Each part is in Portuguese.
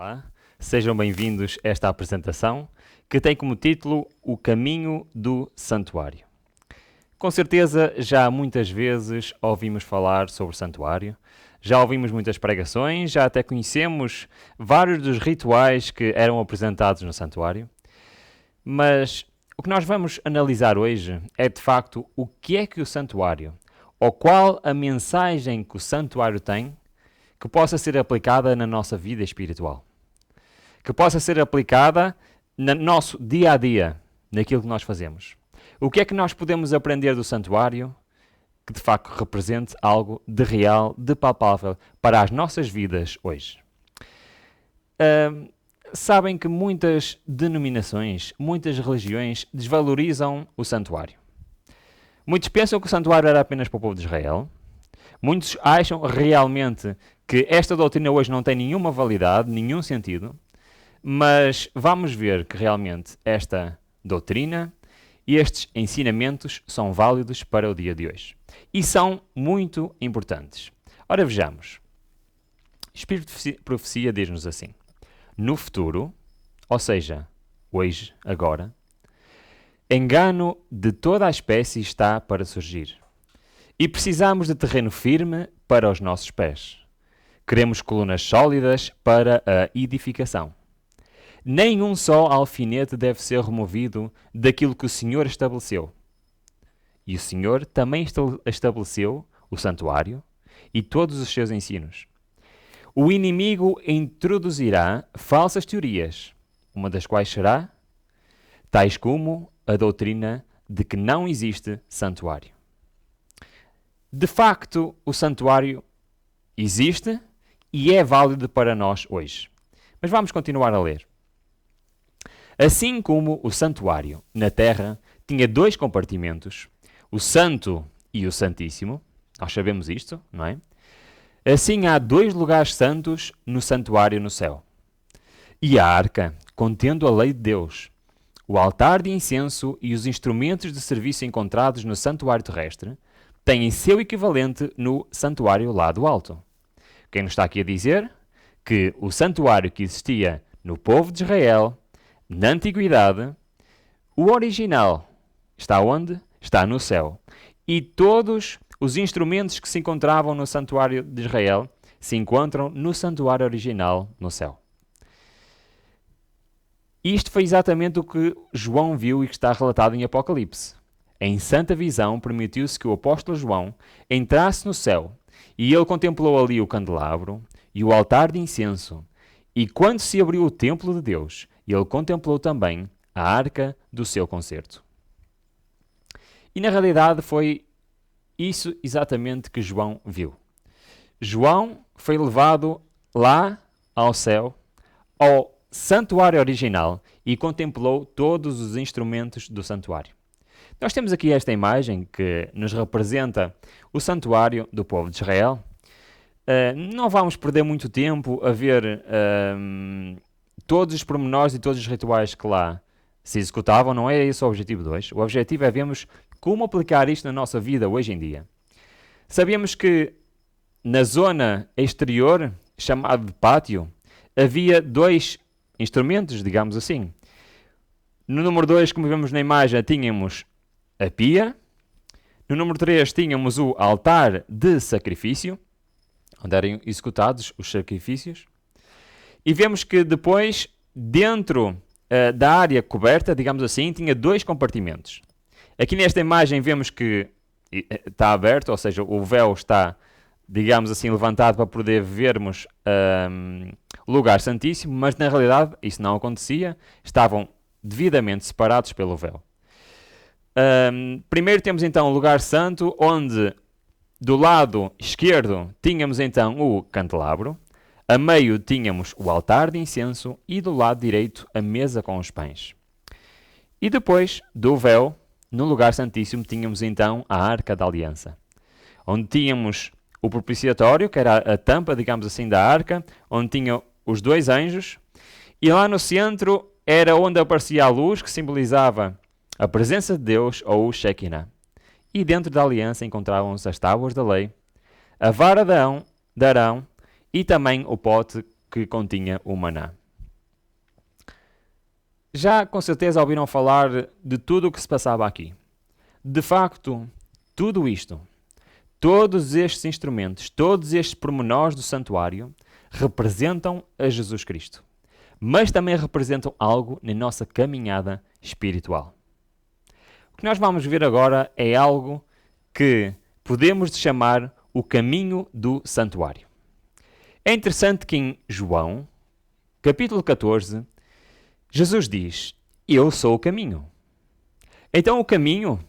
Olá, sejam bem-vindos a esta apresentação que tem como título O Caminho do Santuário. Com certeza já muitas vezes ouvimos falar sobre o santuário, já ouvimos muitas pregações, já até conhecemos vários dos rituais que eram apresentados no santuário, mas o que nós vamos analisar hoje é de facto o que é que o santuário, ou qual a mensagem que o santuário tem que possa ser aplicada na nossa vida espiritual. Que possa ser aplicada no nosso dia a dia, naquilo que nós fazemos. O que é que nós podemos aprender do santuário que de facto represente algo de real, de palpável para as nossas vidas hoje? Sabem que muitas denominações, muitas religiões desvalorizam o santuário. Muitos pensam que o santuário era apenas para o povo de Israel. Muitos acham realmente que esta doutrina hoje não tem nenhuma validade, nenhum sentido, mas vamos ver que realmente esta doutrina e estes ensinamentos são válidos para o dia de hoje. E são muito importantes. Ora, vejamos. O Espírito de Profecia diz-nos assim: no futuro, ou seja, hoje, agora, engano de toda a espécie está para surgir. E precisamos de terreno firme para os nossos pés. Queremos colunas sólidas para a edificação. Nenhum só alfinete deve ser removido daquilo que o Senhor estabeleceu. E o Senhor também estabeleceu o santuário e todos os seus ensinos. O inimigo introduzirá falsas teorias, uma das quais será, tais como a doutrina de que não existe santuário. De facto, o santuário existe e é válido para nós hoje. Mas vamos continuar a ler. Assim como o santuário na terra tinha dois compartimentos, o Santo e o Santíssimo, nós sabemos isto, não é? Assim há dois lugares santos no santuário no céu. E a arca, contendo a lei de Deus, o altar de incenso e os instrumentos de serviço encontrados no santuário terrestre, têm seu equivalente no santuário lá do alto. Quem nos está aqui a dizer que o santuário que existia no povo de Israel, na antiguidade, o original está onde? Está no céu. E todos os instrumentos que se encontravam no santuário de Israel se encontram no santuário original no céu. Isto foi exatamente o que João viu e que está relatado em Apocalipse. Em santa visão, permitiu-se que o apóstolo João entrasse no céu, e ele contemplou ali o candelabro e o altar de incenso. E quando se abriu o templo de Deus, ele contemplou também a arca do seu concerto. E na realidade foi isso exatamente que João viu. João foi levado lá ao céu, ao santuário original, e contemplou todos os instrumentos do santuário. Nós temos aqui esta imagem que nos representa o santuário do povo de Israel. Não vamos perder muito tempo a ver todos os pormenores e todos os rituais que lá se executavam. Não é esse o objetivo de hoje. O objetivo é vermos como aplicar isto na nossa vida hoje em dia. Sabíamos que na zona exterior, chamada de pátio, havia dois instrumentos, digamos assim. No número 2, como vemos na imagem, tínhamos a pia. No número 3 tínhamos o altar de sacrifício, onde eram executados os sacrifícios. E vemos que depois, dentro da área coberta, digamos assim, tinha dois compartimentos. Aqui nesta imagem vemos que está aberto, ou seja, o véu está, digamos assim, levantado para poder vermos o lugar santíssimo, mas na realidade isso não acontecia, estavam devidamente separados pelo véu. Primeiro temos então o lugar santo, onde do lado esquerdo tínhamos então o candelabro, a meio tínhamos o altar de incenso e do lado direito a mesa com os pães. E depois do véu, no lugar santíssimo, tínhamos então a arca da aliança, onde tínhamos o propiciatório, que era a tampa, digamos assim, da arca, onde tinha os dois anjos, e lá no centro era onde aparecia a luz, que simbolizava a presença de Deus, ou o Shekinah. E dentro da aliança encontravam-se as tábuas da lei, a vara de Arão e também o pote que continha o maná. Já com certeza ouviram falar de tudo o que se passava aqui. De facto, tudo isto, todos estes instrumentos, todos estes pormenores do santuário representam a Jesus Cristo, mas também representam algo na nossa caminhada espiritual. O que nós vamos ver agora é algo que podemos chamar o caminho do santuário. É interessante que em João, capítulo 14, Jesus diz: Eu sou o caminho. Então o caminho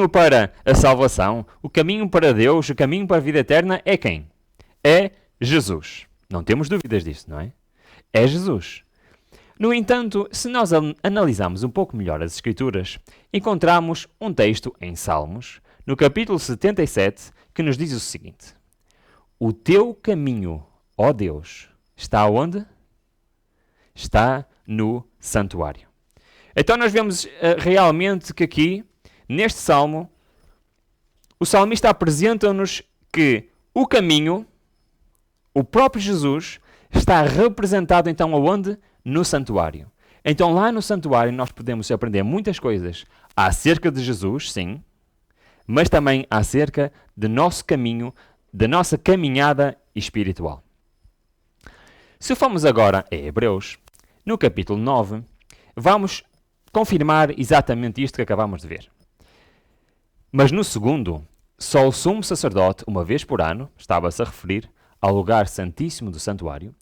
para a salvação, o caminho para Deus, o caminho para a vida eterna é quem? É Jesus. Não temos dúvidas disso, não é? É Jesus. No entanto, se nós analisarmos um pouco melhor as Escrituras, encontramos um texto em Salmos, no capítulo 77, que nos diz o seguinte: O teu caminho, ó Deus, está onde? Está no santuário. Então nós vemos realmente que aqui, neste Salmo, o salmista apresenta-nos que o caminho, o próprio Jesus, está representado então aonde? No santuário. Então lá no santuário nós podemos aprender muitas coisas acerca de Jesus, sim, mas também acerca do nosso caminho, da nossa caminhada espiritual. Se formos agora a Hebreus, no capítulo 9, vamos confirmar exatamente isto que acabamos de ver. Mas no segundo, só o sumo sacerdote, uma vez por ano, estava-se a referir ao lugar santíssimo do santuário,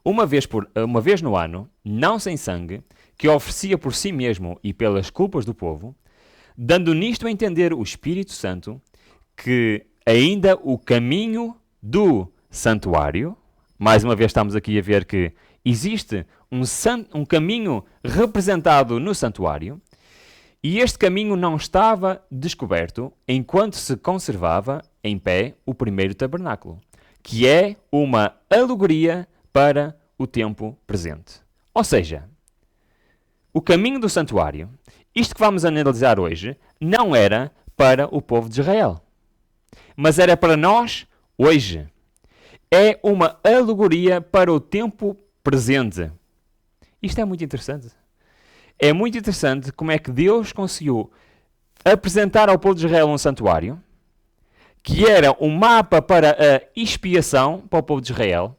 uma vez no ano, não sem sangue, que oferecia por si mesmo e pelas culpas do povo, dando nisto a entender o Espírito Santo que ainda o caminho do santuário, mais uma vez estamos aqui a ver que existe um caminho representado no santuário, e este caminho não estava descoberto enquanto se conservava em pé o primeiro tabernáculo, que é uma alegoria para o tempo presente. Ou seja, o caminho do santuário, isto que vamos analisar hoje, não era para o povo de Israel, mas era para nós hoje. É uma alegoria para o tempo presente. Isto é muito interessante. É muito interessante como é que Deus conseguiu apresentar ao povo de Israel um santuário que era um mapa para a expiação para o povo de Israel,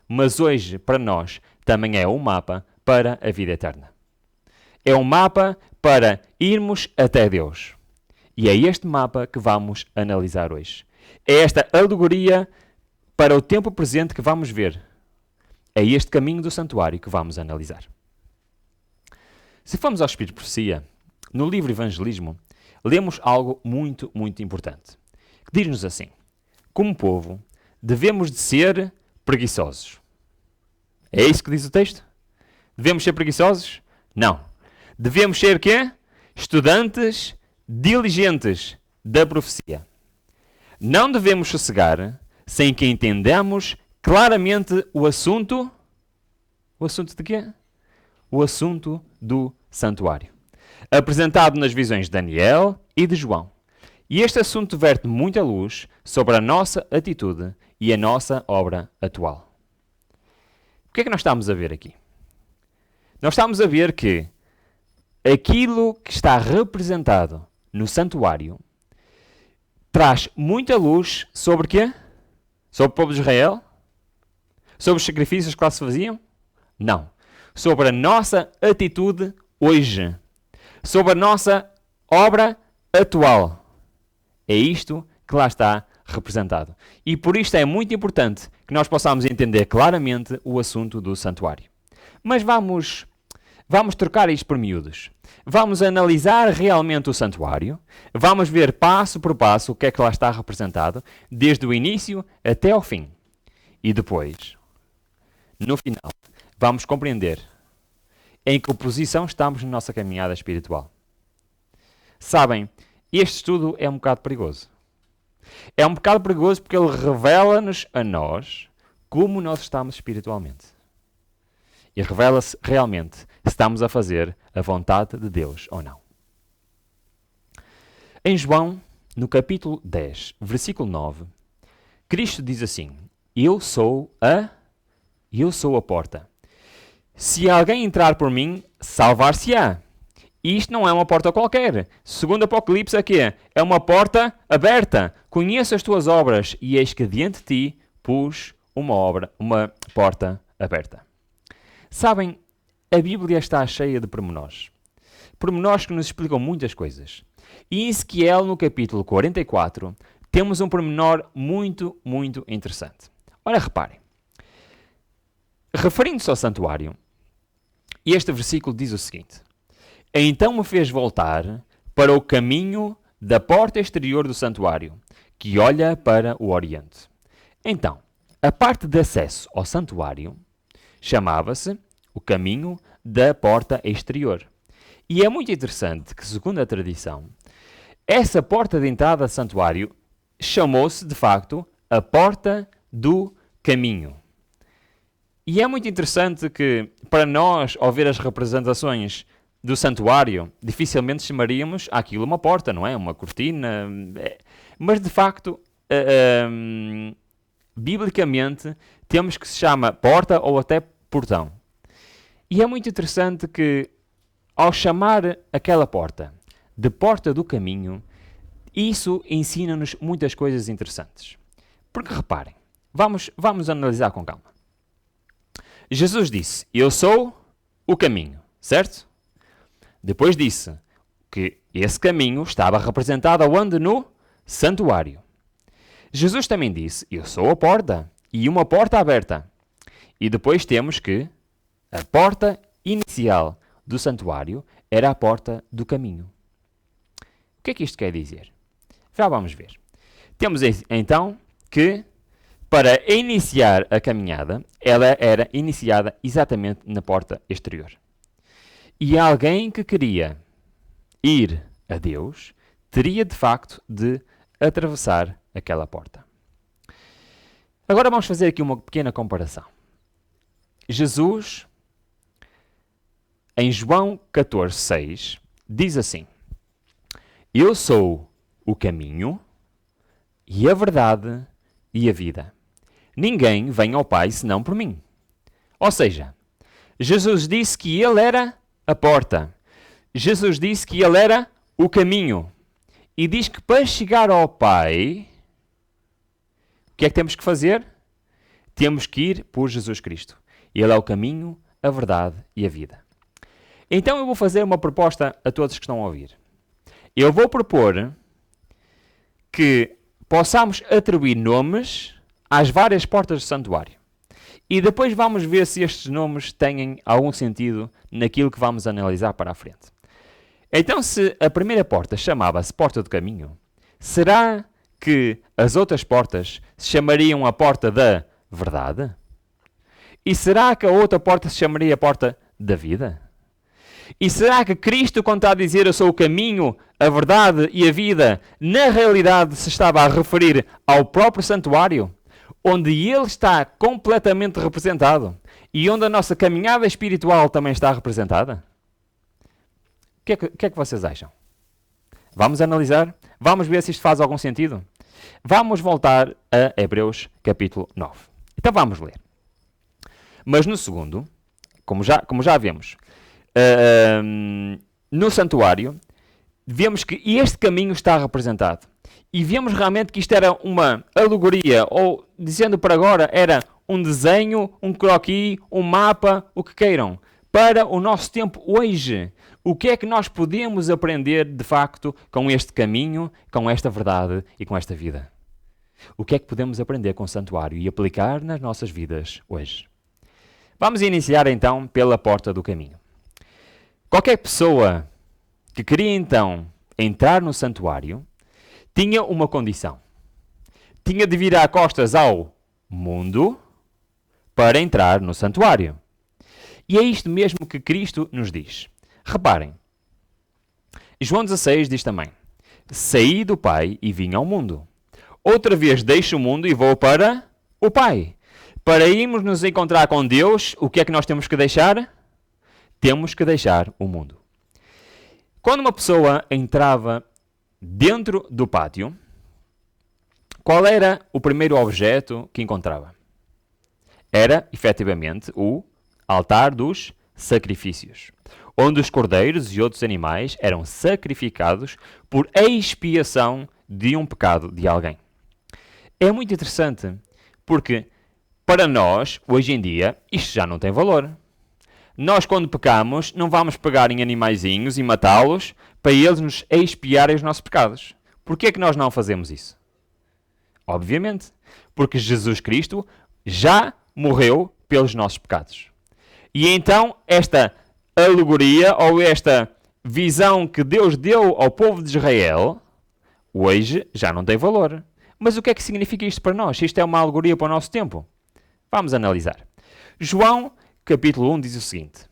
mas hoje, para nós, também é um mapa para a vida eterna. É um mapa para irmos até Deus. E é este mapa que vamos analisar hoje. É esta alegoria para o tempo presente que vamos ver. É este caminho do santuário que vamos analisar. Se formos ao Espírito de Profecia, no livro Evangelismo, lemos algo muito, muito importante. Que diz-nos assim: como povo, devemos de ser preguiçosos. É isso que diz o texto? Devemos ser preguiçosos? Não. Devemos ser quê? Estudantes diligentes da profecia. Não devemos sossegar sem que entendamos claramente o assunto. O assunto de quê? O assunto do santuário, apresentado nas visões de Daniel e de João. E este assunto verte muita luz sobre a nossa atitude e a nossa obra atual. O que é que nós estamos a ver aqui? Nós estamos a ver que aquilo que está representado no santuário traz muita luz sobre quê? Sobre o povo de Israel? Sobre os sacrifícios que lá se faziam? Não. Sobre a nossa atitude hoje. Sobre a nossa obra atual. É isto que lá está representado. E por isto é muito importante que nós possamos entender claramente o assunto do santuário. Mas vamos trocar isto por miúdos. Vamos analisar realmente o santuário. Vamos ver passo por passo o que é que lá está representado, desde o início até ao fim. E depois, no final, vamos compreender em que posição estamos na nossa caminhada espiritual. Sabem, este estudo é um bocado perigoso. É um bocado perigoso porque ele revela-nos a nós como nós estamos espiritualmente. E revela-se realmente se estamos a fazer a vontade de Deus ou não. Em João, no capítulo 10, versículo 9, Cristo diz assim: Eu sou a Eu sou a porta. Se alguém entrar por mim, salvar-se-á. Isto não é uma porta qualquer. Segundo Apocalipse, aqui é uma porta aberta. Conheço as tuas obras e eis que diante de ti pus uma porta aberta. Sabem, a Bíblia está cheia de pormenores. Pormenores que nos explicam muitas coisas. E em Ezequiel, no capítulo 44, temos um pormenor muito, muito interessante. Ora, reparem. Referindo-se ao santuário, este versículo diz o seguinte: Então me fez voltar para o caminho da porta exterior do santuário, que olha para o oriente. Então, a parte de acesso ao santuário chamava-se o caminho da porta exterior. E é muito interessante que, segundo a tradição, essa porta de entrada ao santuário chamou-se, de facto, a porta do caminho. E é muito interessante que, para nós, ao ver as representações do santuário, dificilmente chamaríamos aquilo uma porta, não é? Uma cortina. Mas, de facto, biblicamente, temos que se chama porta ou até portão. E é muito interessante que, ao chamar aquela porta de porta do caminho, isso ensina-nos muitas coisas interessantes. Porque, reparem, vamos analisar com calma. Jesus disse, eu sou o caminho, certo? Depois disse que esse caminho estava representado aonde? No santuário. Jesus também disse, eu sou a porta, e uma porta aberta. E depois temos que a porta inicial do santuário era a porta do caminho. O que é que isto quer dizer? Já vamos ver. Temos então que, para iniciar a caminhada, ela era iniciada exatamente na porta exterior. E alguém que queria ir a Deus, teria de facto de atravessar aquela porta. Agora vamos fazer aqui uma pequena comparação. Jesus, em João 14,6, diz assim: Eu sou o caminho e a verdade e a vida. Ninguém vem ao Pai senão por mim. Ou seja, Jesus disse que Ele era a porta. Jesus disse que Ele era o caminho. E diz que para chegar ao Pai, o que é que temos que fazer? Temos que ir por Jesus Cristo. Ele é o caminho, a verdade e a vida. Então eu vou fazer uma proposta a todos que estão a ouvir. Eu vou propor que possamos atribuir nomes às várias portas do santuário. E depois vamos ver se estes nomes têm algum sentido naquilo que vamos analisar para a frente. Então, se a primeira porta chamava-se Porta do Caminho, será que as outras portas se chamariam a Porta da Verdade? E será que a outra porta se chamaria a Porta da Vida? E será que Cristo, quando está a dizer eu sou o caminho, a verdade e a vida, na realidade se estava a referir ao próprio santuário, onde Ele está completamente representado e onde a nossa caminhada espiritual também está representada? O que é que vocês acham? Vamos analisar? Vamos ver se isto faz algum sentido? Vamos voltar a Hebreus capítulo 9. Então vamos ler. Mas no segundo, como já vemos, no santuário, vemos que este caminho está representado. E vemos realmente que isto era uma alegoria, ou, dizendo por agora, era um desenho, um croquis, um mapa, o que queiram, para o nosso tempo hoje. O que é que nós podemos aprender, de facto, com este caminho, com esta verdade e com esta vida? O que é que podemos aprender com o santuário e aplicar nas nossas vidas hoje? Vamos iniciar, então, pela porta do caminho. Qualquer pessoa que queria, então, entrar no santuário, tinha uma condição. Tinha de virar costas ao mundo para entrar no santuário. E é isto mesmo que Cristo nos diz. Reparem, João 16 diz também: Saí do Pai e vim ao mundo. Outra vez deixo o mundo e vou para o Pai. Para irmos nos encontrar com Deus, o que é que nós temos que deixar? Temos que deixar o mundo. Quando uma pessoa entrava dentro do pátio, qual era o primeiro objeto que encontrava? era, efetivamente, o altar dos sacrifícios, onde os cordeiros e outros animais eram sacrificados por expiação de um pecado de alguém. É muito interessante, porque para nós, hoje em dia, isto já não tem valor. Nós, quando pecamos, não vamos pegar em animaizinhos e matá-los para eles nos expiarem os nossos pecados. Porquê é que nós não fazemos isso? Obviamente, porque Jesus Cristo já morreu pelos nossos pecados. E então, esta alegoria, ou esta visão que Deus deu ao povo de Israel, hoje já não tem valor. Mas o que é que significa isto para nós? Isto é uma alegoria para o nosso tempo? Vamos analisar. João, capítulo 1, diz o seguinte: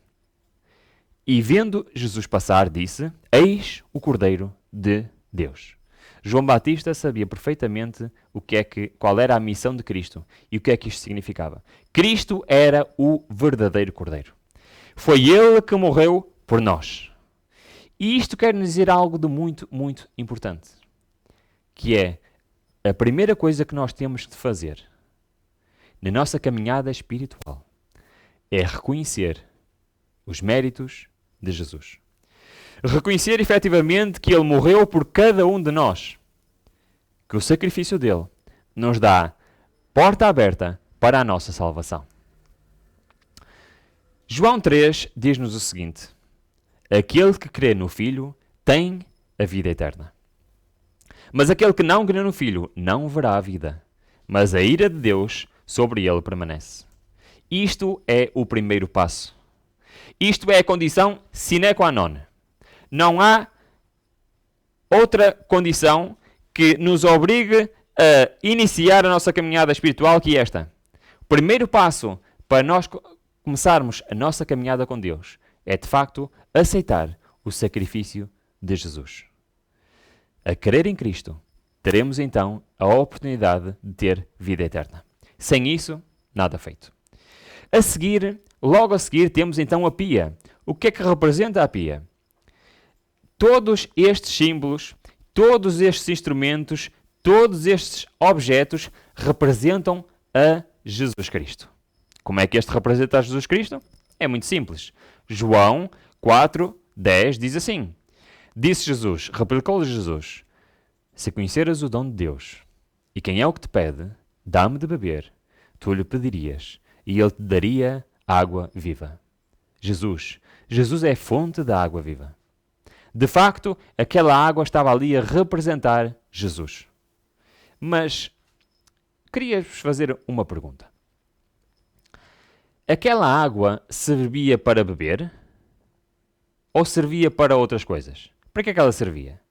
E vendo Jesus passar, disse: Eis o Cordeiro de Deus. João Batista sabia perfeitamente qual era a missão de Cristo e o que é que isto significava. Cristo era o verdadeiro Cordeiro. Foi Ele que morreu por nós. E isto quer nos dizer algo de muito, muito importante, que é a primeira coisa que nós temos de fazer na nossa caminhada espiritual é reconhecer os méritos de Jesus. Reconhecer efetivamente que Ele morreu por cada um de nós. Que o sacrifício dele nos dá porta aberta para a nossa salvação. João 3 diz-nos o seguinte: Aquele que crê no Filho tem a vida eterna. Mas aquele que não crê no Filho não verá a vida, mas a ira de Deus sobre ele permanece. Isto é o primeiro passo. Isto é a condição sine qua non. Não há outra condição que nos obrigue a iniciar a nossa caminhada espiritual que esta. O primeiro passo para nós começarmos a nossa caminhada com Deus é, de facto, aceitar o sacrifício de Jesus. A crer em Cristo, teremos então a oportunidade de ter vida eterna. Sem isso, nada feito. Logo a seguir, temos então a pia. O que é que representa a pia? Todos estes símbolos, todos estes instrumentos, todos estes objetos representam a Jesus Cristo. Como é que este representa a Jesus Cristo? É muito simples. João 4:10 diz assim: Disse Jesus, replicou-lhe Jesus: Se conheceras o dom de Deus, e quem é o que te pede, dá-me de beber, tu lhe pedirias, e ele te daria água viva. Jesus é a fonte da água viva. De facto, aquela água estava ali a representar Jesus. Mas queria-vos fazer uma pergunta. Aquela água servia para beber ou servia para outras coisas? Para que é que ela servia?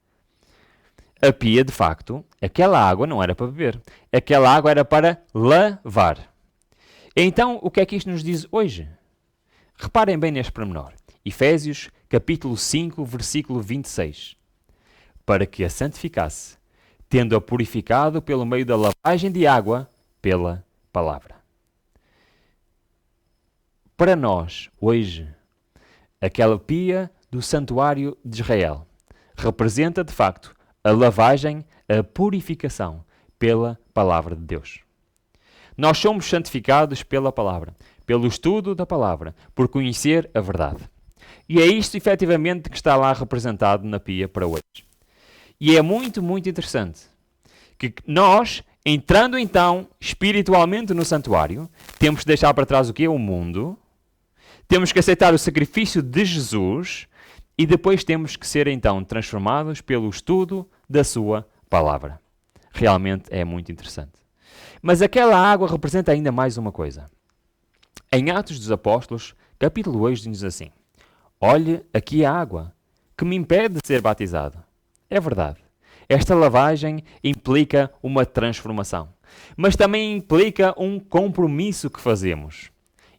A pia, de facto, aquela água não era para beber. Aquela água era para lavar. Então, o que é que isto nos diz hoje? Reparem bem neste pormenor. Efésios, capítulo 5, versículo 26. Para que a santificasse, tendo-a purificado pelo meio da lavagem de água pela palavra. Para nós, hoje, aquela pia do santuário de Israel representa, de facto, a lavagem, a purificação pela palavra de Deus. Nós somos santificados pela palavra, pelo estudo da palavra, por conhecer a verdade. E é isto, efetivamente, que está lá representado na pia para hoje. E é muito, muito interessante que nós, entrando então espiritualmente no santuário, temos que deixar para trás o que é o mundo, temos que aceitar o sacrifício de Jesus e depois temos que ser então transformados pelo estudo da sua palavra. Realmente é muito interessante. Mas aquela água representa ainda mais uma coisa. Em Atos dos Apóstolos, capítulo 8, diz assim: Olhe aqui a água, que me impede de ser batizado. É verdade. Esta lavagem implica uma transformação, mas também implica um compromisso que fazemos.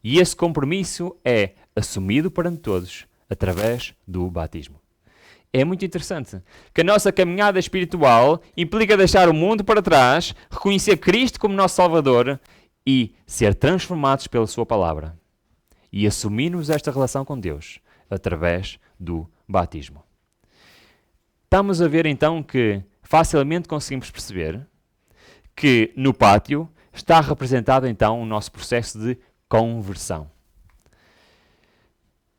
E esse compromisso é assumido perante todos através do batismo. É muito interessante que a nossa caminhada espiritual implica deixar o mundo para trás, reconhecer Cristo como nosso Salvador e ser transformados pela sua palavra. E assumirmos esta relação com Deus através do batismo. Estamos a ver então que facilmente conseguimos perceber que no pátio está representado então o nosso processo de conversão.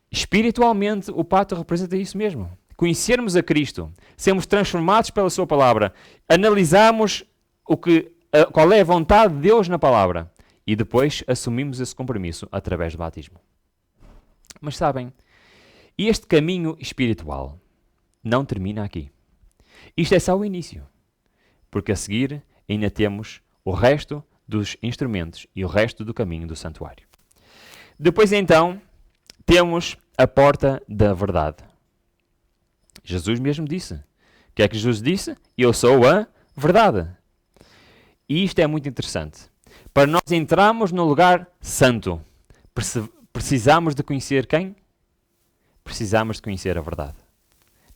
Espiritualmente, o pacto representa isso mesmo. Conhecermos a Cristo, sermos transformados pela sua palavra, analisarmos qual é a vontade de Deus na palavra e depois assumimos esse compromisso através do batismo. Mas sabem, este caminho espiritual não termina aqui. Isto é só o início, porque a seguir ainda temos o resto dos instrumentos e o resto do caminho do santuário. Depois então, temos a porta da verdade. Jesus mesmo disse. O que é que Jesus disse? Eu sou a verdade. E isto é muito interessante. Para nós entrarmos no lugar santo, precisamos de conhecer quem? Precisamos de conhecer a verdade.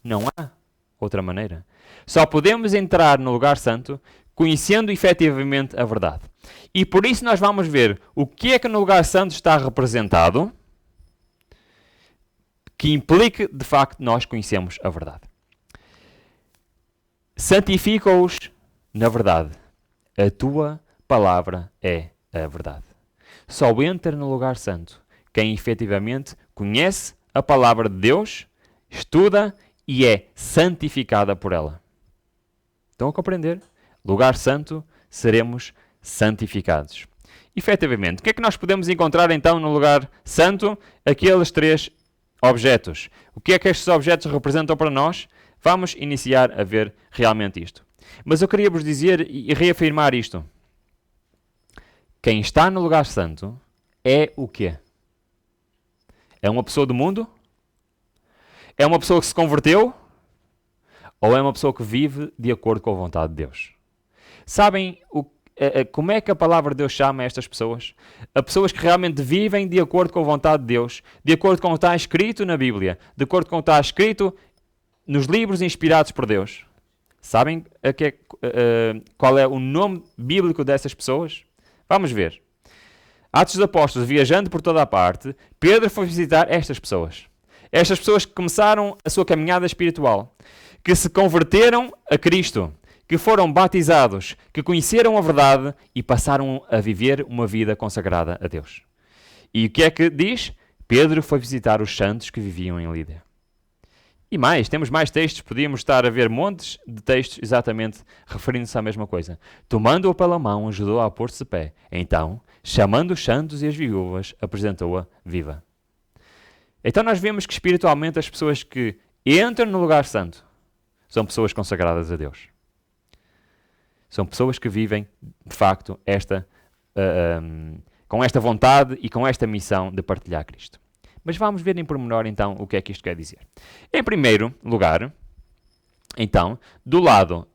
Não há outra maneira. Só podemos entrar no lugar santo conhecendo efetivamente a verdade. E por isso nós vamos ver o que é que no lugar santo está representado, que implique, de facto, nós conhecemos a verdade. Santifica-os na verdade. A tua palavra é a verdade. Só entra no lugar santo quem efetivamente conhece a palavra de Deus, estuda e é santificada por ela. Estão a compreender? Lugar santo, seremos santificados. Efetivamente, o que é que nós podemos encontrar então no lugar santo? Aqueles três objetos. O que é que estes objetos representam para nós? Vamos iniciar a ver realmente isto. Mas eu queria vos dizer e reafirmar isto. Quem está no lugar santo é o quê? É uma pessoa do mundo? É uma pessoa que se converteu? Ou é uma pessoa que vive de acordo com a vontade de Deus? Sabem como é que a palavra de Deus chama estas pessoas? A pessoas que realmente vivem de acordo com a vontade de Deus, de acordo com o que está escrito na Bíblia, de acordo com o que está escrito nos livros inspirados por Deus. Sabem qual é o nome bíblico dessas pessoas? Vamos ver. Atos dos Apóstolos, viajando por toda a parte, Pedro foi visitar estas pessoas. Estas pessoas que começaram a sua caminhada espiritual, que se converteram a Cristo, que foram batizados, que conheceram a verdade e passaram a viver uma vida consagrada a Deus. E o que é que diz? Pedro foi visitar os santos que viviam em Lídia. E mais, temos mais textos, podíamos estar a ver montes de textos exatamente referindo-se à mesma coisa. Tomando-a pela mão, ajudou-a a pôr-se de pé. Então, chamando os santos e as viúvas, apresentou-a viva. Então nós vemos que espiritualmente as pessoas que entram no lugar santo são pessoas consagradas a Deus. São pessoas que vivem, de facto, com esta vontade e com esta missão de partilhar Cristo. Mas vamos ver em pormenor, então, o que é que isto quer dizer. Em primeiro lugar, então, do lado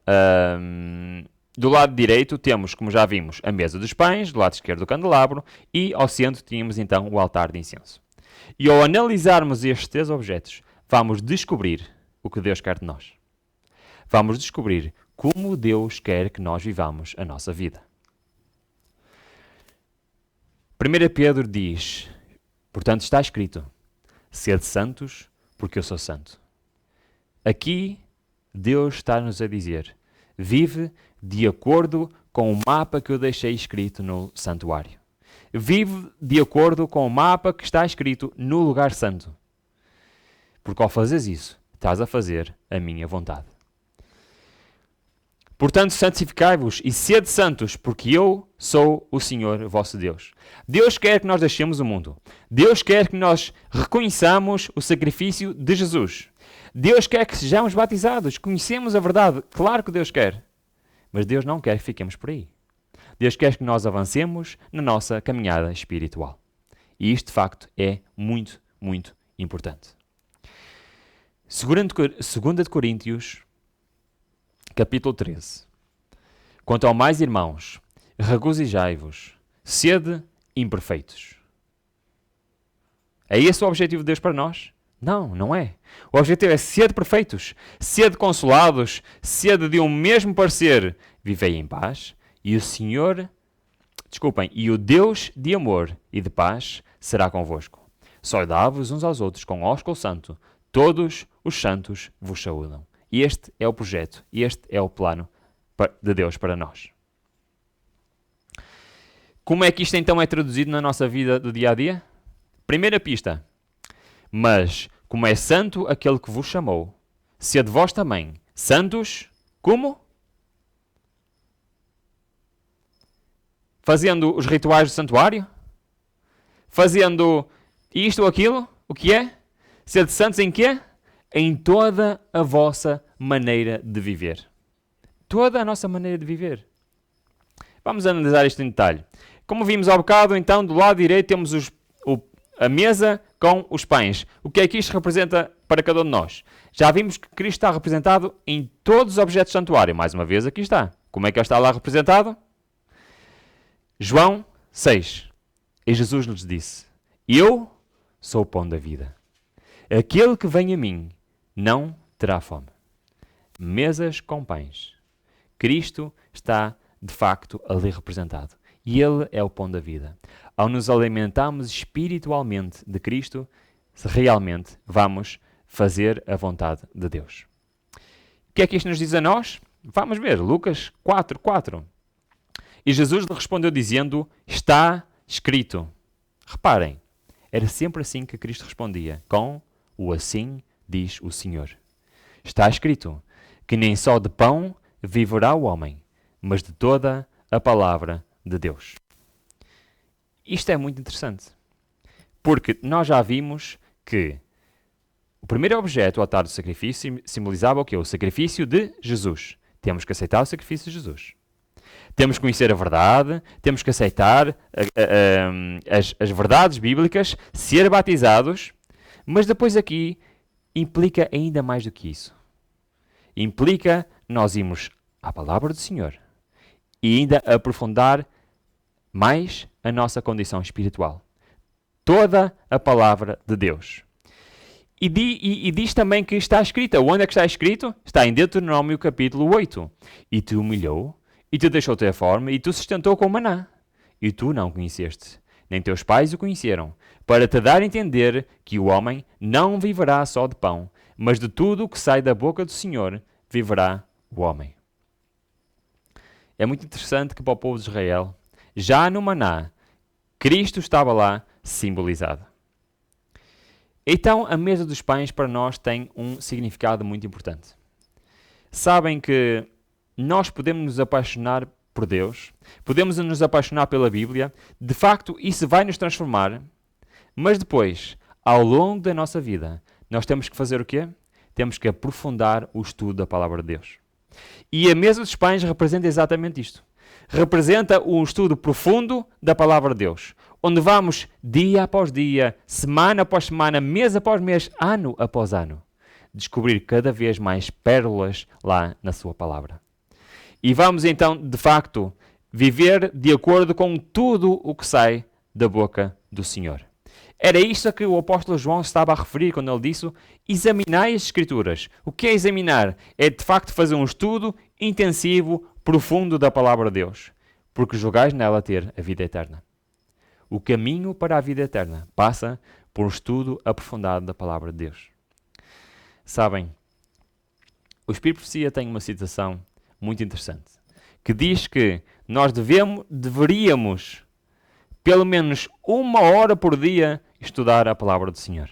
direito temos, como já vimos, a mesa dos pães, do lado esquerdo o candelabro, e ao centro tínhamos, então, o altar de incenso. E ao analisarmos estes três objetos, vamos descobrir o que Deus quer de nós. Vamos descobrir como Deus quer que nós vivamos a nossa vida. 1 Pedro diz, portanto está escrito, sede santos, porque eu sou santo. Aqui, Deus está-nos a dizer, vive de acordo com o mapa que eu deixei escrito no santuário. Vive de acordo com o mapa que está escrito no lugar santo. Porque ao fazeres isso, estás a fazer a minha vontade. Portanto, santificai-vos e sede santos, porque eu sou o Senhor vosso Deus. Deus quer que nós deixemos o mundo. Deus quer que nós reconheçamos o sacrifício de Jesus. Deus quer que sejamos batizados, conhecemos a verdade. Claro que Deus quer. Mas Deus não quer que fiquemos por aí. Deus quer que nós avancemos na nossa caminhada espiritual. E isto, de facto, é muito, muito importante. 2 de Coríntios, capítulo 13. Quanto ao mais, irmãos, regozijai-vos, sede imperfeitos. É esse o objetivo de Deus para nós? Não, não é. O objetivo é sede perfeitos, sede consolados, sede de um mesmo parecer. Vivei em paz e o Deus de amor e de paz será convosco. Saudai-vos uns aos outros com ósculo santo. Todos os santos vos saúdam. Este é o projeto, este é o plano de Deus para nós. Como é que isto então é traduzido na nossa vida do dia a dia? Primeira pista. Mas, como é santo aquele que vos chamou, sede vós também santos, como? Fazendo os rituais do santuário? Fazendo isto ou aquilo? O que é? Sede santos em quê? Em toda a vossa maneira de viver. Toda a nossa maneira de viver. Vamos analisar isto em detalhe. Como vimos há bocado, então, do lado direito temos a mesa com os pães. O que é que isto representa para cada um de nós? Já vimos que Cristo está representado em todos os objetos do santuário. Mais uma vez, aqui está. Como é que ele está lá representado? João 6. E Jesus lhes disse: Eu sou o pão da vida. Aquele que vem a mim não terá fome. Mesas com pães. Cristo está, de facto, ali representado. E Ele é o pão da vida. Ao nos alimentarmos espiritualmente de Cristo, realmente vamos fazer a vontade de Deus. O que é que isto nos diz a nós? Vamos ver, Lucas 4:4. E Jesus lhe respondeu dizendo: Está escrito. Reparem, era sempre assim que Cristo respondia, com o assim diz o Senhor. Está escrito que nem só de pão viverá o homem, mas de toda a palavra de Deus. Isto é muito interessante, porque nós já vimos que o primeiro objeto, o altar do sacrifício, simbolizava o quê? O sacrifício de Jesus. Temos que aceitar o sacrifício de Jesus. Temos que conhecer a verdade, temos que aceitar as verdades bíblicas, ser batizados, mas depois aqui implica ainda mais do que isso. Implica nós irmos à palavra do Senhor e ainda aprofundar mais a nossa condição espiritual. Toda a palavra de Deus. E diz também que está escrita. Onde é que está escrito? Está em Deuteronômio capítulo 8. E te humilhou, e te deixou ter fome, e te sustentou com maná. E tu não o conheceste, nem teus pais o conheceram, para te dar a entender que o homem não viverá só de pão, mas de tudo o que sai da boca do Senhor viverá o homem. É muito interessante que para o povo de Israel, já no maná, Cristo estava lá simbolizado. Então, a mesa dos pães para nós tem um significado muito importante. Sabem que nós podemos nos apaixonar por Deus, podemos nos apaixonar pela Bíblia, de facto isso vai nos transformar, mas depois, ao longo da nossa vida, nós temos que fazer o quê? Temos que aprofundar o estudo da Palavra de Deus. E a mesa dos pães representa exatamente isto. Representa um estudo profundo da Palavra de Deus, onde vamos dia após dia, semana após semana, mês após mês, ano após ano, descobrir cada vez mais pérolas lá na sua Palavra. E vamos então, de facto, viver de acordo com tudo o que sai da boca do Senhor. Era isso a que o apóstolo João estava a referir quando ele disse: examinai as Escrituras. O que é examinar? É de facto fazer um estudo intensivo, profundo da palavra de Deus, porque julgais nela ter a vida eterna. O caminho para a vida eterna passa por um estudo aprofundado da palavra de Deus. Sabem, o Espírito de Profecia tem uma citação muito interessante, que diz que nós deveríamos, pelo menos 1 hora por dia, estudar a palavra do Senhor.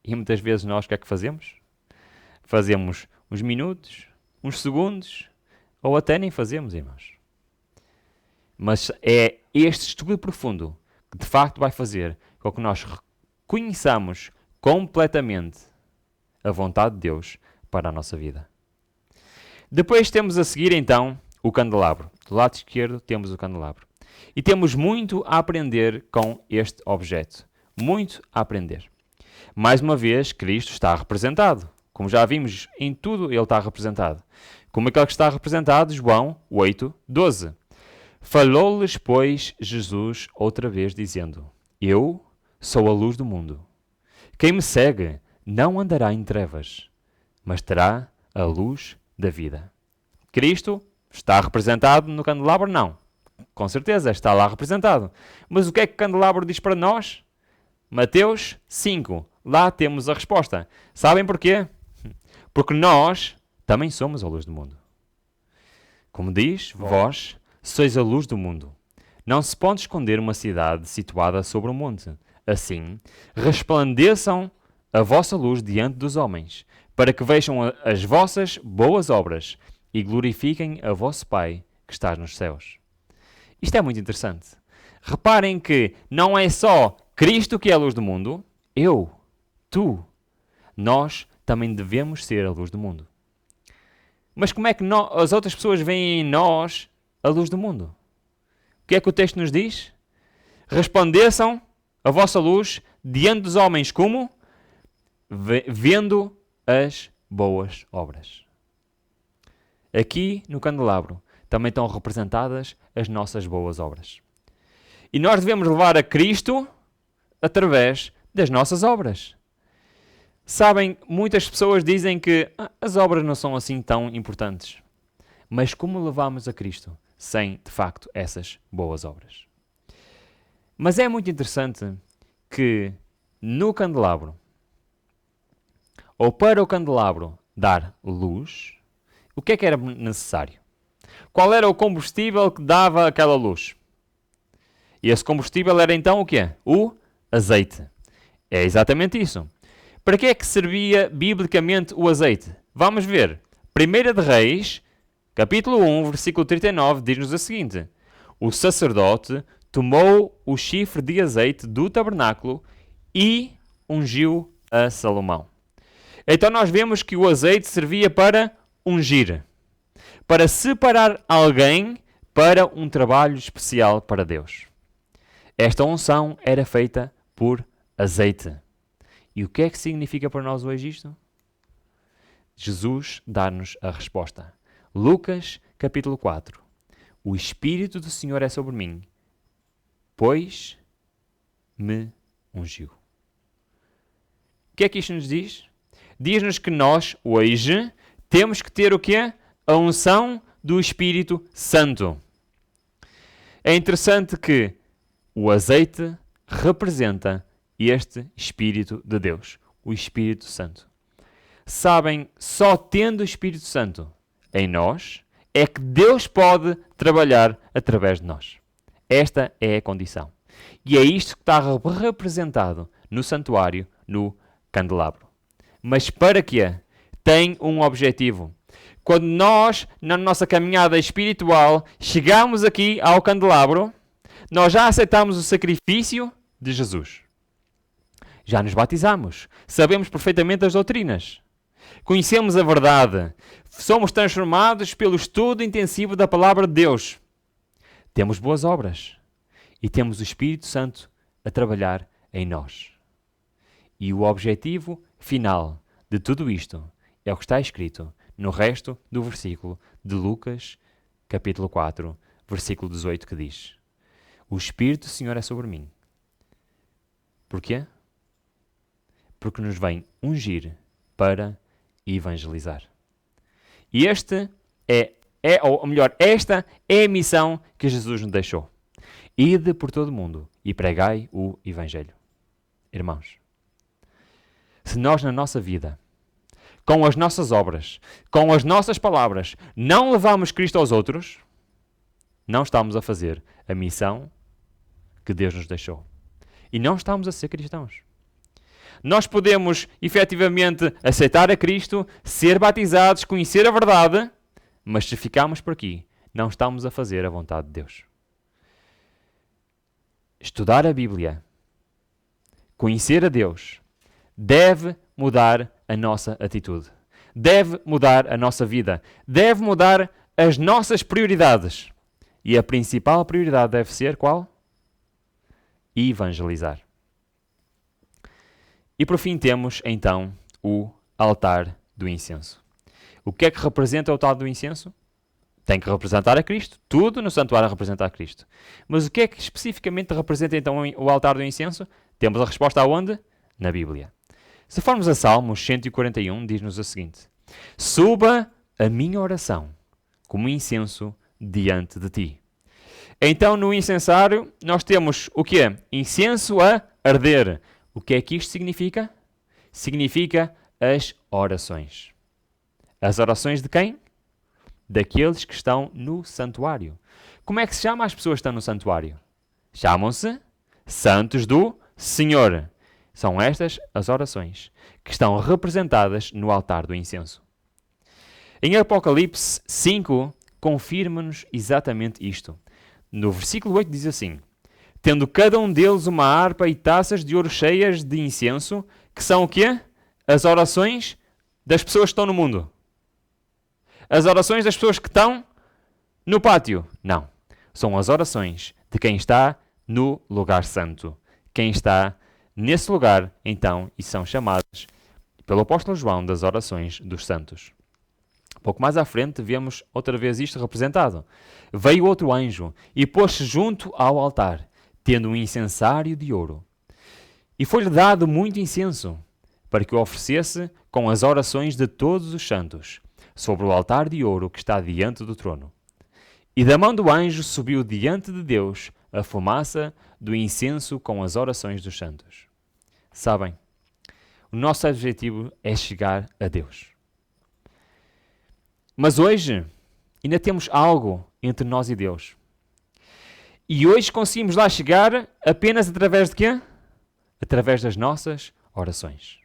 E muitas vezes nós o que é que fazemos? Fazemos uns minutos, uns segundos, ou até nem fazemos, irmãos. Mas é este estudo profundo que de facto vai fazer com que nós conheçamos completamente a vontade de Deus para a nossa vida. Depois temos a seguir então o candelabro. Do lado esquerdo temos o candelabro. E temos muito a aprender com este objeto. Muito a aprender. Mais uma vez, Cristo está representado. Como já vimos, em tudo ele está representado. Como aquele que está representado, João 8:12. Falou-lhes, pois, Jesus outra vez, dizendo: Eu sou a luz do mundo. Quem me segue não andará em trevas, mas terá a luz da vida. Cristo está representado no candelabro? Não. Com certeza, está lá representado. Mas o que é que o candelabro diz para nós? Mateus 5. Lá temos a resposta. Sabem porquê? Porque nós também somos a luz do mundo. Como diz, vós sois a luz do mundo. Não se pode esconder uma cidade situada sobre um monte. Assim, resplandeçam a vossa luz diante dos homens, para que vejam as vossas boas obras e glorifiquem a vosso Pai que está nos céus. Isto é muito interessante. Reparem que não é só Cristo que é a luz do mundo, eu, tu, nós também devemos ser a luz do mundo. Mas como é que as outras pessoas veem em nós a luz do mundo? O que é que o texto nos diz? Resplandeçam a vossa luz diante dos homens como? Vendo as boas obras. Aqui no candelabro também estão representadas as nossas boas obras. E nós devemos levar a Cristo através das nossas obras. Sabem, muitas pessoas dizem que as obras não são assim tão importantes. Mas como levamos a Cristo sem, de facto, essas boas obras? Mas é muito interessante que no candelabro, ou para o candelabro dar luz, o que era necessário? Qual era o combustível que dava aquela luz? E esse combustível era então o quê? O azeite. É exatamente isso. Para que é que servia biblicamente o azeite? Vamos ver. 1 de Reis, capítulo 1, versículo 39, diz-nos o seguinte: o sacerdote tomou o chifre de azeite do tabernáculo e ungiu a Salomão. Então nós vemos que o azeite servia para ungir, para separar alguém para um trabalho especial para Deus. Esta unção era feita por azeite. E o que é que significa para nós hoje isto? Jesus dá-nos a resposta. Lucas, capítulo 4. O Espírito do Senhor é sobre mim, pois me ungiu. O que é que isto nos diz? Diz-nos que nós, hoje, temos que ter o quê? A unção do Espírito Santo. É interessante que o azeite representa este Espírito de Deus, o Espírito Santo. Sabem, só tendo o Espírito Santo em nós, é que Deus pode trabalhar através de nós. Esta é a condição. E é isto que está representado no santuário, no candelabro. Mas para quê? Tem um objetivo. Quando nós, na nossa caminhada espiritual, chegamos aqui ao candelabro, nós já aceitamos o sacrifício de Jesus. Já nos batizamos. Sabemos perfeitamente as doutrinas. Conhecemos a verdade. Somos transformados pelo estudo intensivo da palavra de Deus. Temos boas obras. E temos o Espírito Santo a trabalhar em nós. E o objetivo final de tudo isto é o que está escrito no resto do versículo de Lucas, capítulo 4, versículo 18, que diz: o Espírito do Senhor é sobre mim. Porquê? Porque nos vem ungir para evangelizar. E esta é a missão que Jesus nos deixou. Ide por todo o mundo e pregai o Evangelho. Irmãos, se nós na nossa vida, com as nossas obras, com as nossas palavras, não levamos Cristo aos outros, não estamos a fazer a missão que Deus nos deixou. E não estamos a ser cristãos. Nós podemos, efetivamente, aceitar a Cristo, ser batizados, conhecer a verdade, mas se ficarmos por aqui, não estamos a fazer a vontade de Deus. Estudar a Bíblia, conhecer a Deus, deve mudar a nossa atitude. Deve mudar a nossa vida. Deve mudar as nossas prioridades. E a principal prioridade deve ser qual? Evangelizar. E por fim temos, então, o altar do incenso. O que é que representa o altar do incenso? Tem que representar a Cristo. Tudo no santuário representa a Cristo. Mas o que é que especificamente representa, então, o altar do incenso? Temos a resposta aonde? Na Bíblia. Se formos a Salmos 141, diz-nos o seguinte: suba a minha oração como incenso diante de ti. Então, no incensário, nós temos o quê? Incenso a arder. O que é que isto significa? Significa as orações. As orações de quem? daqueles que estão no santuário. Como é que se chama as pessoas que estão no santuário? Chamam-se santos do Senhor. São estas as orações que estão representadas no altar do incenso. Em Apocalipse 5, confirma-nos exatamente isto. No versículo 8 diz assim: tendo cada um deles uma harpa e taças de ouro cheias de incenso, que são o quê? As orações das pessoas que estão no mundo. As orações das pessoas que estão no pátio. Não. São as orações de quem está no lugar santo. Quem está nesse lugar, então, e são chamadas pelo apóstolo João das orações dos santos. Pouco mais à frente vemos outra vez isto representado. Veio outro anjo e pôs-se junto ao altar, tendo um incensário de ouro. E foi-lhe dado muito incenso, para que o oferecesse com as orações de todos os santos, sobre o altar de ouro que está diante do trono. E da mão do anjo subiu diante de Deus a fumaça do incenso com as orações dos santos. Sabem, o nosso objetivo é chegar a Deus. Mas hoje ainda temos algo entre nós e Deus. E hoje conseguimos lá chegar apenas através de quê? Através das nossas orações.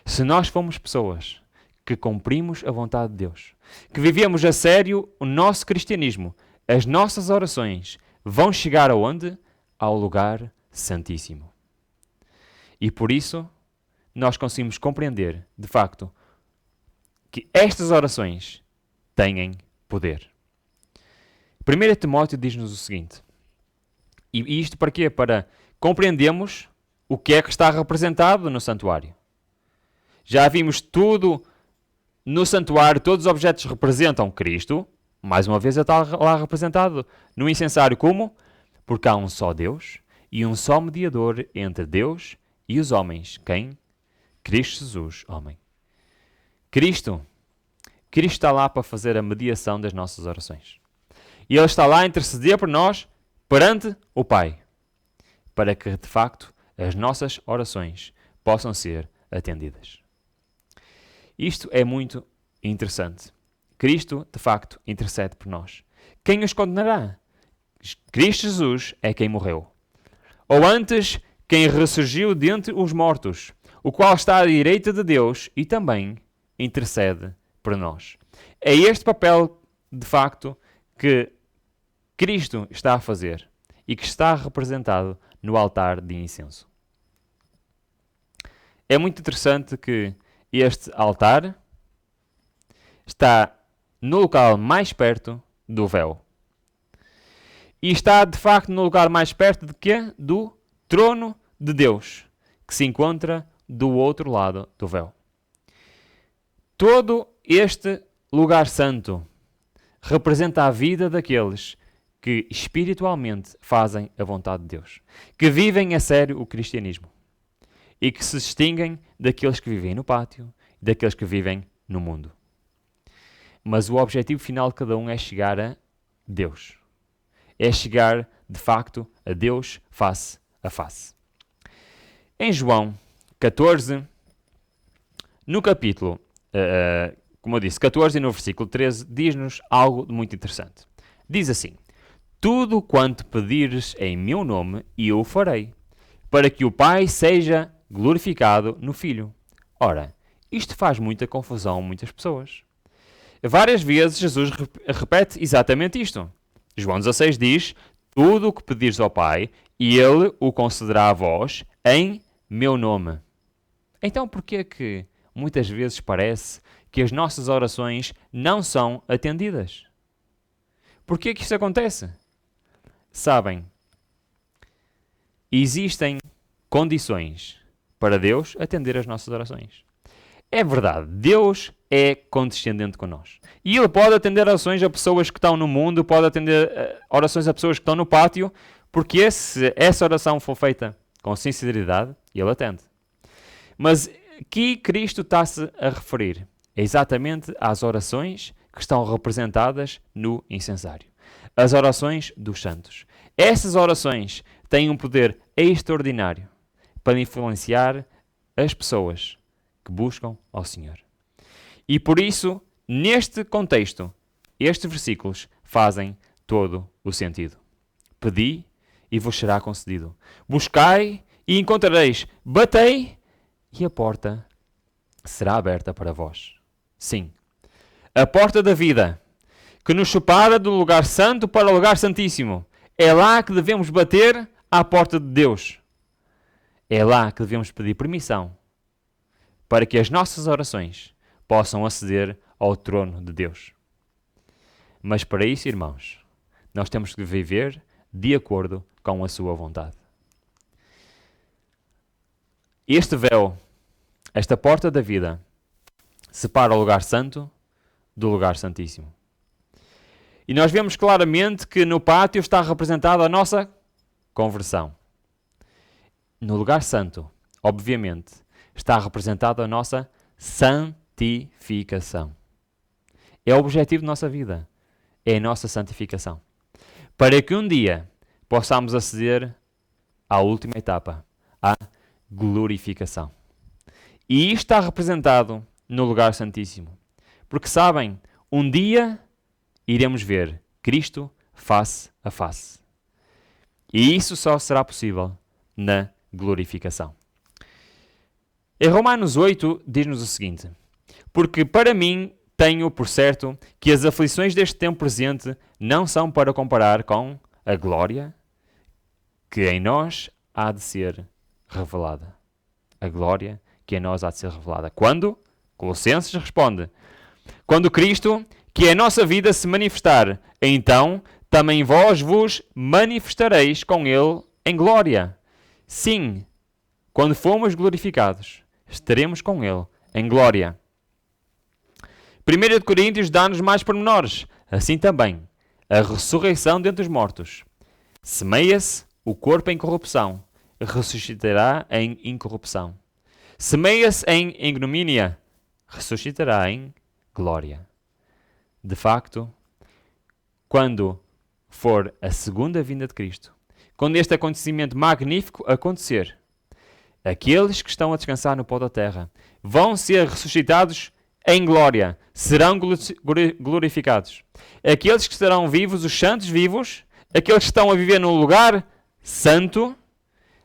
Se nós formos pessoas que cumprimos a vontade de Deus, que vivemos a sério o nosso cristianismo, as nossas orações vão chegar aonde? Ao lugar santíssimo. E por isso, nós conseguimos compreender, de facto, que estas orações têm poder. 1 Timóteo diz-nos o seguinte, e isto para quê? Para compreendermos o que é que está representado no santuário. Já vimos tudo no santuário, todos os objetos representam Cristo, mais uma vez ele está lá representado no incensário como? Porque há um só Deus e um só mediador entre Deus e os homens. Quem? Cristo Jesus, homem. Cristo está lá para fazer a mediação das nossas orações. E Ele está lá a interceder por nós perante o Pai, para que, de facto, as nossas orações possam ser atendidas. Isto é muito interessante. Cristo, de facto, intercede por nós. Quem os condenará? Cristo Jesus é quem morreu. Ou antes, quem ressurgiu dentre os mortos, o qual está à direita de Deus e também intercede por nós. É este papel, de facto, que Cristo está a fazer e que está representado no altar de incenso. É muito interessante que este altar está no local mais perto do véu. E está, de facto, no lugar mais perto de quê? Do trono de Deus, que se encontra do outro lado do véu. Todo este lugar santo representa a vida daqueles que espiritualmente fazem a vontade de Deus, que vivem a sério o cristianismo e que se distinguem daqueles que vivem no pátio e daqueles que vivem no mundo. Mas o objetivo final de cada um é chegar a Deus. É chegar, de facto, a Deus face a face. Em João 14, no capítulo, como eu disse, 14 e no versículo 13, diz-nos algo muito interessante. Diz assim: tudo quanto pedires em meu nome, eu o farei, para que o Pai seja glorificado no Filho. Ora, isto faz muita confusão a muitas pessoas. Várias vezes Jesus repete exatamente isto. João 16 diz: tudo o que pedires ao Pai, Ele o concederá a vós em meu nome. Então, porquê que muitas vezes parece que as nossas orações não são atendidas? Porquê que isso acontece? Sabem, existem condições para Deus atender as nossas orações. É verdade, Deus é condescendente com nós. E Ele pode atender orações a pessoas que estão no mundo, pode atender orações a pessoas que estão no pátio, porque se essa oração for feita com sinceridade, Ele atende. Mas aqui Cristo está-se a referir exatamente às orações que estão representadas no incensário. As orações dos santos. Essas orações têm um poder extraordinário para influenciar as pessoas que buscam ao Senhor. E por isso, neste contexto, estes versículos fazem todo o sentido. Pedi e vos será concedido. Buscai e encontrareis. Batei e a porta será aberta para vós. Sim, a porta da vida, que nos separa do lugar santo para o lugar santíssimo. É lá que devemos bater à porta de Deus. É lá que devemos pedir permissão para que as nossas orações possam aceder ao trono de Deus. Mas para isso, irmãos, nós temos que viver de acordo com a sua vontade. Este véu, esta porta da vida, separa o lugar santo do lugar santíssimo. E nós vemos claramente que no pátio está representada a nossa conversão. No lugar santo, obviamente, está representada a nossa santificação. É o objetivo da nossa vida. É a nossa santificação. Para que um dia possamos aceder à última etapa, à glorificação. E isto está representado no lugar santíssimo. Porque sabem, um dia iremos ver Cristo face a face. E isso só será possível na glorificação. Em Romanos 8 diz-nos o seguinte: porque para mim tenho por certo que as aflições deste tempo presente não são para comparar com a glória que em nós há de ser revelada. A glória que em nós há de ser revelada. Quando? Colossenses responde: quando Cristo, que é a nossa vida, se manifestar, então também vós vos manifestareis com Ele em glória. Sim, quando formos glorificados, estaremos com Ele em glória. 1 Coríntios dá-nos mais pormenores. Assim também, a ressurreição dentre os mortos. Semeia-se o corpo em corrupção, ressuscitará em incorrupção. Semeia-se em ignomínia, ressuscitará em glória. De facto, quando for a segunda vinda de Cristo, quando este acontecimento magnífico acontecer, aqueles que estão a descansar no pó da terra vão ser ressuscitados em glória, serão glorificados. Aqueles que estarão vivos, os santos vivos, aqueles que estão a viver num lugar santo,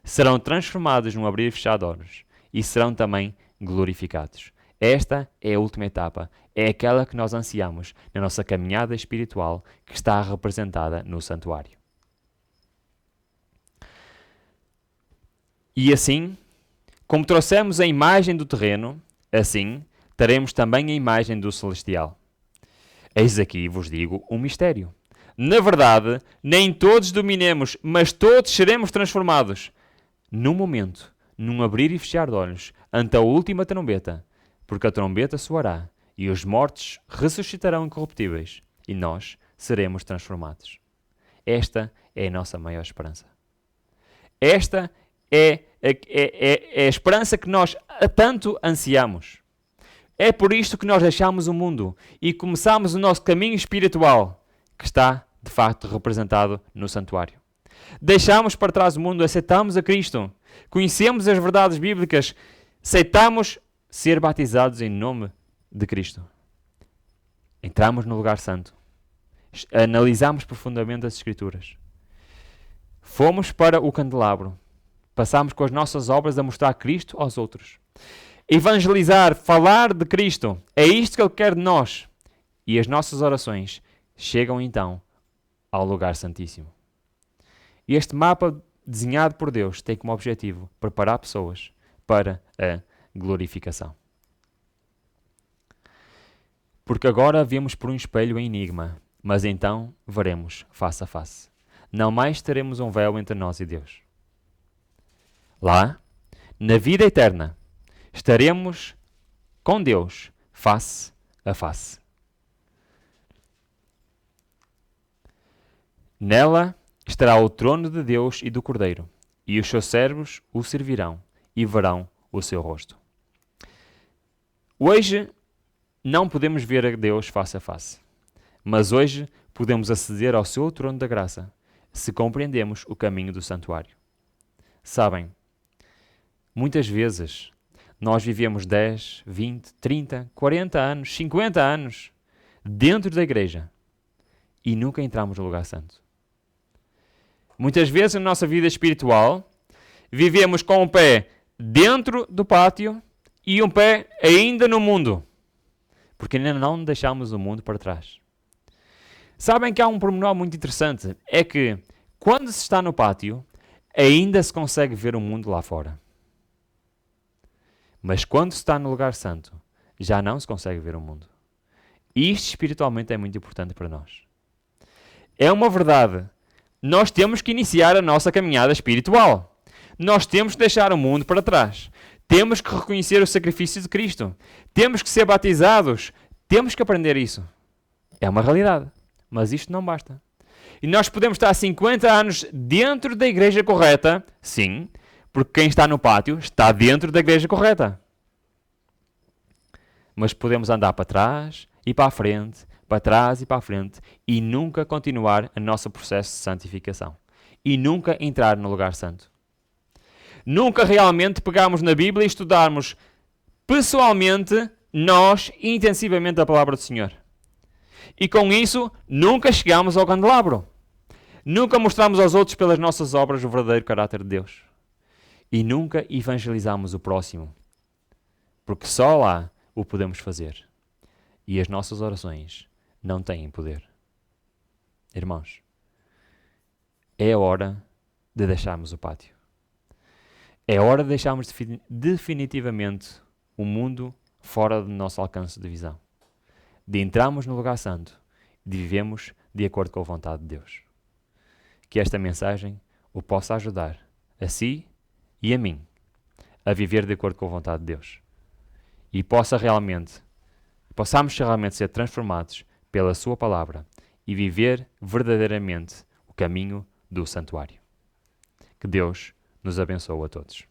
serão transformados num abrir e fechar de olhos e serão também glorificados. Esta é a última etapa, é aquela que nós ansiamos na nossa caminhada espiritual que está representada no santuário. E assim, como trouxemos a imagem do terreno, assim teremos também a imagem do celestial. Eis aqui, vos digo, um mistério. Na verdade, nem todos dominemos, mas todos seremos transformados. Num momento, num abrir e fechar de olhos, ante a última trombeta, porque a trombeta soará, e os mortos ressuscitarão incorruptíveis, e nós seremos transformados. Esta é a nossa maior esperança. Esta é a esperança que nós tanto ansiamos. É por isto que nós deixamos o mundo e começamos o nosso caminho espiritual, que está, de facto, representado no santuário. Deixamos para trás o mundo, aceitamos a Cristo, conhecemos as verdades bíblicas, aceitamos ser batizados em nome de Cristo. Entramos no lugar santo, analisamos profundamente as Escrituras, fomos para o candelabro, passamos com as nossas obras a mostrar Cristo aos outros. Evangelizar, falar de Cristo, é isto que Ele quer de nós. E as nossas orações chegam então ao lugar santíssimo. E este mapa desenhado por Deus tem como objetivo preparar pessoas para a glorificação. Porque agora vemos por um espelho em enigma, mas então veremos face a face. Não mais teremos um véu entre nós e Deus. Lá, na vida eterna, estaremos com Deus face a face. Nela estará o trono de Deus e do Cordeiro, e os seus servos o servirão e verão o seu rosto. Hoje não podemos ver a Deus face a face, mas hoje podemos aceder ao seu trono da graça se compreendemos o caminho do santuário. Sabem, muitas vezes nós vivemos 10, 20, 30, 40 anos, 50 anos dentro da igreja, e nunca entramos no lugar santo. Muitas vezes na nossa vida espiritual, vivemos com um pé dentro do pátio e um pé ainda no mundo, porque ainda não deixamos o mundo para trás. Sabem que há um pormenor muito interessante, é que quando se está no pátio, ainda se consegue ver o mundo lá fora. Mas quando se está no lugar santo, já não se consegue ver o mundo. E isto espiritualmente é muito importante para nós. É uma verdade. Nós temos que iniciar a nossa caminhada espiritual. Nós temos que deixar o mundo para trás. Temos que reconhecer o sacrifício de Cristo. Temos que ser batizados. Temos que aprender isso. É uma realidade. Mas isto não basta. E nós podemos estar 50 anos dentro da igreja correta, sim, porque quem está no pátio está dentro da igreja correta. Mas podemos andar para trás e para a frente, para trás e para a frente, e nunca continuar o nosso processo de santificação. E nunca entrar no lugar santo. Nunca realmente pegarmos na Bíblia e estudarmos pessoalmente, nós, intensivamente a palavra do Senhor. E com isso, nunca chegamos ao candelabro. Nunca mostramos aos outros pelas nossas obras o verdadeiro caráter de Deus. E nunca evangelizamos o próximo. Porque só lá o podemos fazer. E as nossas orações não têm poder. Irmãos, é hora de deixarmos o pátio. É hora de deixarmos definitivamente o mundo fora do nosso alcance de visão. De entrarmos no lugar santo, de vivemos de acordo com a vontade de Deus. Que esta mensagem o possa ajudar a si e a mim a viver de acordo com a vontade de Deus. E possamos realmente ser transformados pela sua palavra e viver verdadeiramente o caminho do santuário. Que Deus nos abençoe a todos.